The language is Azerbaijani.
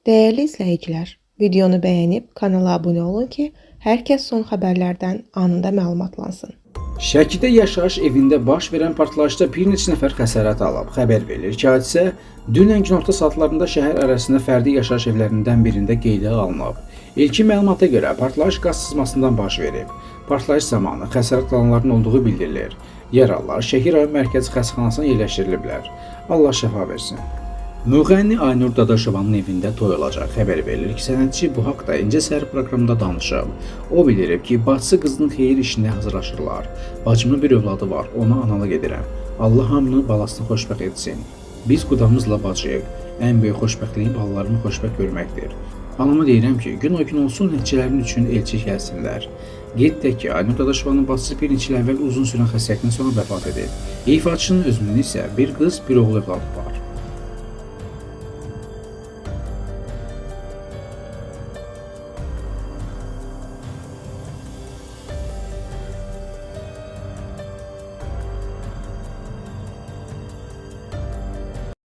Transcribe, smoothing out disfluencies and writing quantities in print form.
Değerli izləyicilər, videonu bəyənib kanala abunə olun ki, hər kəs son xəbərlərdən anında məlumatlansın. Şəkidə yaşayış evində baş verən partlayışda bir neçə nəfər xəsarət alıb. Xəbər verilir ki, hadisə dünən günorta saatlarında şəhər arasında fərdi yaşayış evlərindən birində qeydə alınıb. İlkin məlumata görə partlayış qaz sızmasından baş verib. Partlayış zamanı xəsarət alanların olduğu bildirilir. Yaralılar Şəki rayon mərkəzi xəstəxanasına yerləşdiriliblər. Allah şəfa versin. Müğənni Aynur Dadaşovanın evində toy olacaq. Xəbər verilir ki, sənətçi bu haqda İncə Səhər proqramında danışıb. O bildirib ki, bacısı qızının xeyir işinə hazırlaşırlar. Bacımın bir övladı var, ona analıq edirəm. Allah hamını balasını xoşbəxt etsin. Biz qudamızla bacıyıq. Ən böyük xoşbəxtliyin balalarını xoşbəxt görməkdir. Anama deyirəm ki, gün o gün olsun nəticələrin üçün elçi gəlsinlər. Qeyd edək ki, Aynur Dadaşovanın bacısı bir neçə il əvvəl uzun sürən xəstəlikdən sonra vəfat edib. İfaçının özünün isə bir qız, bir oğul övladı var.